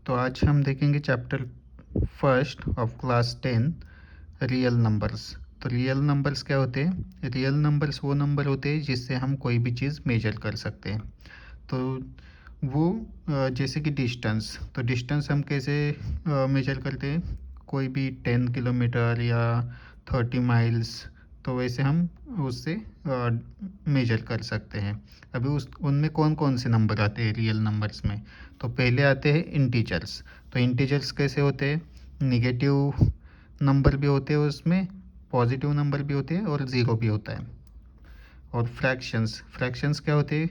तो आज हम देखेंगे chapter first of class 10 real numbers. तो रियल नंबर्स क्या होते हैं? रियल नंबर्स वो नंबर होते हैं जिससे हम कोई भी चीज़ मेजर कर सकते हैं। तो वो जैसे कि डिस्टेंस, तो डिस्टेंस हम कैसे मेजर करते हैं? कोई भी 10 किलोमीटर या 30 माइल्स, तो वैसे हम उससे मेजर कर सकते हैं। अभी उस उनमें कौन कौन से नंबर आते हैं रियल नंबर्स में? तो पहले आते हैं इंटीजर्स। तो इंटीजर्स कैसे होते हैं? निगेटिव नंबर भी होते हैं उसमें, पॉजिटिव नंबर भी होते हैं और ज़ीरो भी होता है। और फ्रैक्शंस, फ्रैक्शंस क्या होते हैं?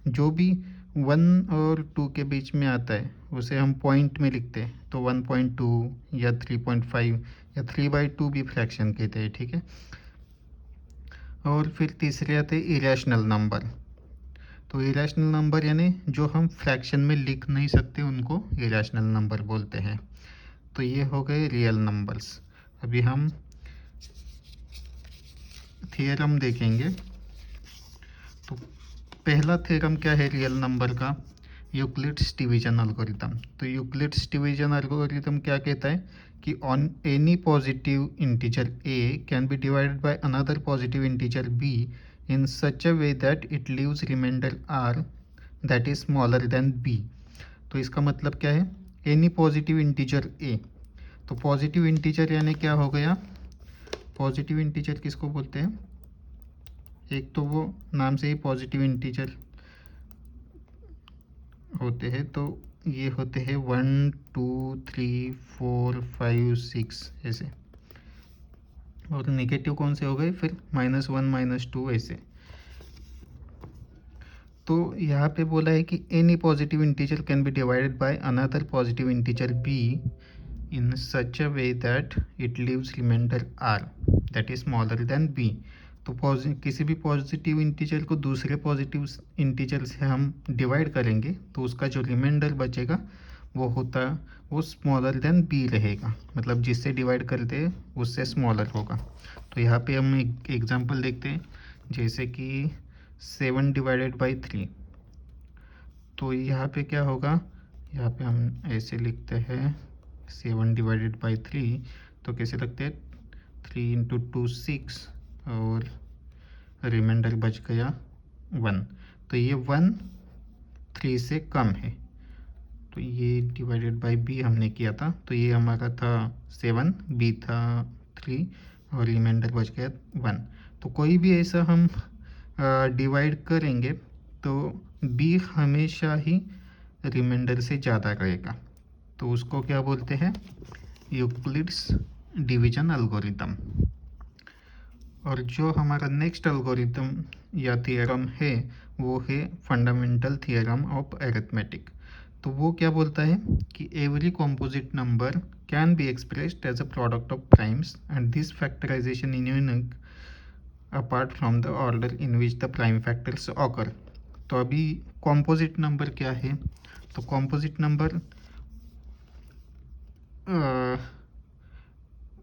जो भी 1 और 2 के बीच में आता है उसे हम पॉइंट में लिखते हैं, तो 1.2 या 3.5 या 3/2 भी फ्रैक्शन कहते हैं, ठीक है। और फिर तीसरे आते हैं इरेशनल नंबर। तो इरेशनल नंबर यानी जो हम फ्रैक्शन में लिख नहीं सकते उनको इरेशनल नंबर बोलते हैं। तो ये हो गए रियल नंबर्स। अभी हम थियरम देखेंगे। तो पहला थ्योरम क्या है रियल नंबर का? Euclid's division algorithm. तो यूक्लिड्स डिवीजन एल्गोरिथम क्या कहता है कि on any positive integer a can be divided by another positive integer b in such a way that it leaves remainder r that is smaller than b। तो इसका मतलब क्या है? एनी पॉजिटिव इंटीजर a, तो positive integer यानी क्या हो गया? पॉजिटिव इंटीजर किसको बोलते हैं? एक तो वो नाम से ही पॉजिटिव इंटीजर होते हैं, तो ये होते हैं 1 2 3 4 5 6 ऐसे। और नेगेटिव कौन से हो गए फिर? -1 -2 ऐसे। तो यहाँ पे बोला है कि any positive integer can be divided by another positive integer b in such a way that it leaves remainder r that is smaller than b। तो किसी भी पॉजिटिव इंटीजर को दूसरे पॉजिटिव इंटीजर से हम डिवाइड करेंगे तो उसका जो रिमाइंडर बचेगा वो स्मॉलर देन b रहेगा, मतलब जिससे डिवाइड करते हैं उससे स्मॉलर होगा। तो यहाँ पे हम एक एग्जांपल देखते हैं, जैसे कि 7 डिवाइडेड बाई 3। तो यहाँ पे क्या होगा? यहाँ पे हम ऐसे लिखते हैं 7 डिवाइडेड बाई 3, तो कैसे लगते हैं? 3 × 2 6 और रिमाइंडर बच गया 1। तो ये 1 3 से कम है, तो ये डिवाइडेड बाई b हमने किया था, तो ये हमारा था 7, b था 3 और रिमाइंडर बच गया 1। तो कोई भी ऐसा हम डिवाइड करेंगे तो b हमेशा ही रिमाइंडर से ज़्यादा रहेगा, तो उसको क्या बोलते हैं? Euclid's division algorithm. और जो हमारा नेक्स्ट एल्गोरिथम या थियरम है वो है फंडामेंटल थियरम ऑफ अरिथमेटिक। तो वो क्या बोलता है कि every composite number can be expressed as a product of primes and this factorization in unique apart from the order in which the prime factors occur. तो अभी कॉम्पोजिट नंबर क्या है? तो कॉम्पोजिट नंबर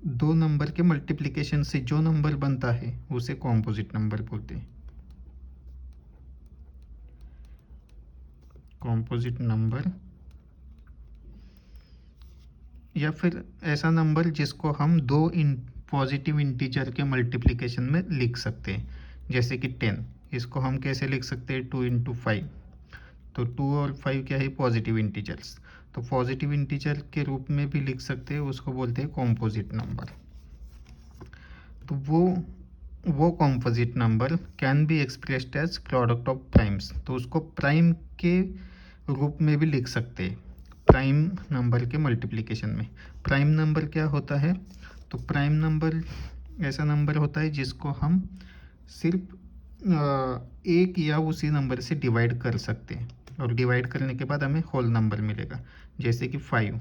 दो नंबर के multiplication से जो number बनता है उसे कॉम्पोजिट नंबर बोलते हैं। कॉम्पोजिट नंबर या फिर ऐसा नंबर जिसको हम दो पॉजिटिव इंटीजर के मल्टीप्लिकेशन में लिख सकते हैं, जैसे कि 10। इसको हम कैसे लिख सकते हैं? 2 × 5। तो 2 और 5 क्या है? Positive integers. तो पॉजिटिव इंटीजर के रूप में भी लिख सकते हैं, उसको बोलते हैं कॉम्पोजिट नंबर। तो वो composite number can be expressed as product of primes. तो उसको प्राइम के रूप में भी लिख सकते हैं, प्राइम नंबर के मल्टीप्लिकेशन में। प्राइम नंबर क्या होता है? तो प्राइम नंबर ऐसा नंबर होता है जिसको हम सिर्फ एक या उसी नंबर से डिवाइड कर सकते हैं, और डिवाइड करने के बाद हमें होल नंबर मिलेगा, जैसे कि 5।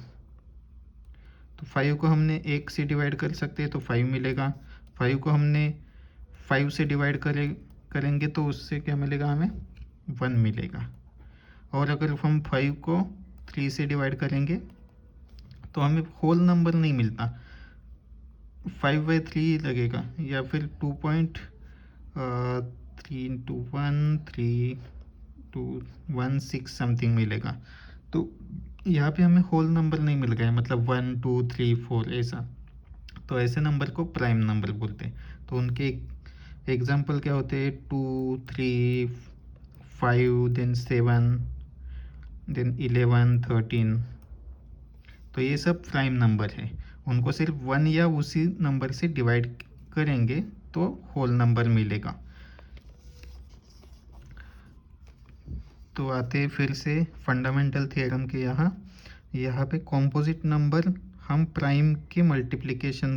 तो 5 को हमने 1 से डिवाइड कर सकते हैं तो 5 मिलेगा। 5 को हमने 5 से डिवाइड करेंगे तो उससे क्या मिलेगा? हमें 1 मिलेगा। और अगर हम 5 को 3 से डिवाइड करेंगे तो हमें होल नंबर नहीं मिलता, 5/3 लगेगा, या फिर 2.3 × 1 3 2 1 6 समथिंग मिलेगा। तो यहाँ पे हमें होल नंबर नहीं मिल गया है, मतलब 1 2 3 4 ऐसा, तो ऐसे नंबर को प्राइम नंबर बोलते हैं। तो उनके एग्जाम्पल क्या होते हैं, 2 3 5 देन 7 देन 11 13, तो ये सब प्राइम नंबर है। उनको सिर्फ 1 या उसी नंबर से डिवाइड करेंगे तो होल नंबर मिलेगा। तो आते फिर से फंडामेंटल थ्योरम के यहाँ पे कॉम्पोजिट नंबर हम प्राइम के मल्टीप्लिकेशन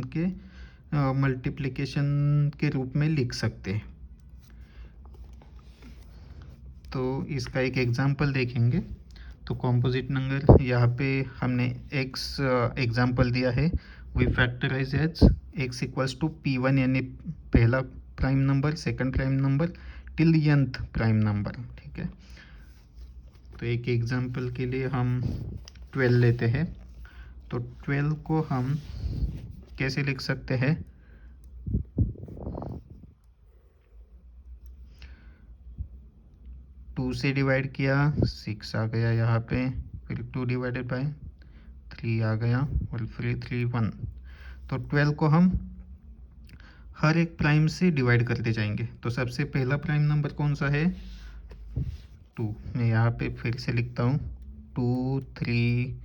के रूप में लिख सकते हैं। तो इसका एक एग्जांपल देखेंगे। तो कॉम्पोजिट नंबर यहाँ पे हमने x एग्जांपल दिया है, we factorize as x equals to p1, यानी पहला prime number, second prime number till nth prime number, ठीक है। तो एक एग्जांपल के लिए हम 12 लेते हैं। तो 12 को हम कैसे लिख सकते हैं, 2 से डिवाइड किया 6 आ गया यहाँ पे, फिर 2 डिवाइडेड बाय 3 आ गया, और फिर 3 1। तो 12 को हम हर एक प्राइम से डिवाइड करते जाएंगे। तो सबसे पहला प्राइम नंबर कौन सा है, 2। मैं यहाँ पे फिर से लिखता हूँ, 2 3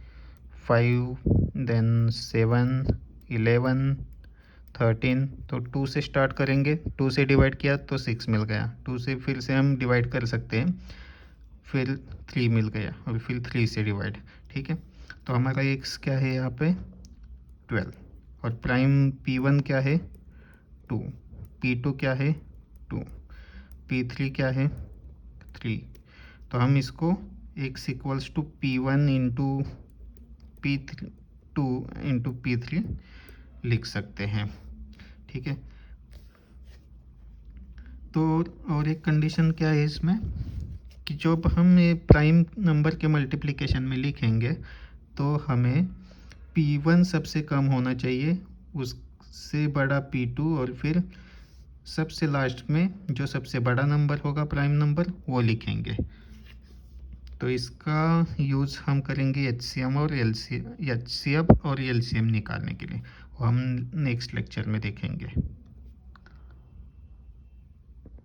5 देन 7 11 13। तो 2 से स्टार्ट करेंगे, 2 से डिवाइड किया तो 6 मिल गया, 2 से फिर से हम डिवाइड कर सकते हैं, फिर 3 मिल गया, और फिर 3 से डिवाइड, ठीक है। तो हमारा x क्या है यहाँ पे 12, और प्राइम p1 क्या है 2, p2 क्या है 2, p3 क्या है 3। तो हम इसको x equals to p1 into p2 into p3 लिख सकते हैं, ठीक है। तो और एक कंडीशन क्या है इसमें, कि जब हम ये प्राइम नंबर के मल्टीप्लिकेशन में लिखेंगे तो हमें p1 सबसे कम होना चाहिए, उससे बड़ा p2, और फिर सबसे लास्ट में जो सबसे बड़ा नंबर होगा प्राइम नंबर वो लिखेंगे। तो इसका यूज़ हम करेंगे एचसीएम और एलसीएम निकालने के लिए, वो हम नेक्स्ट लेक्चर में देखेंगे।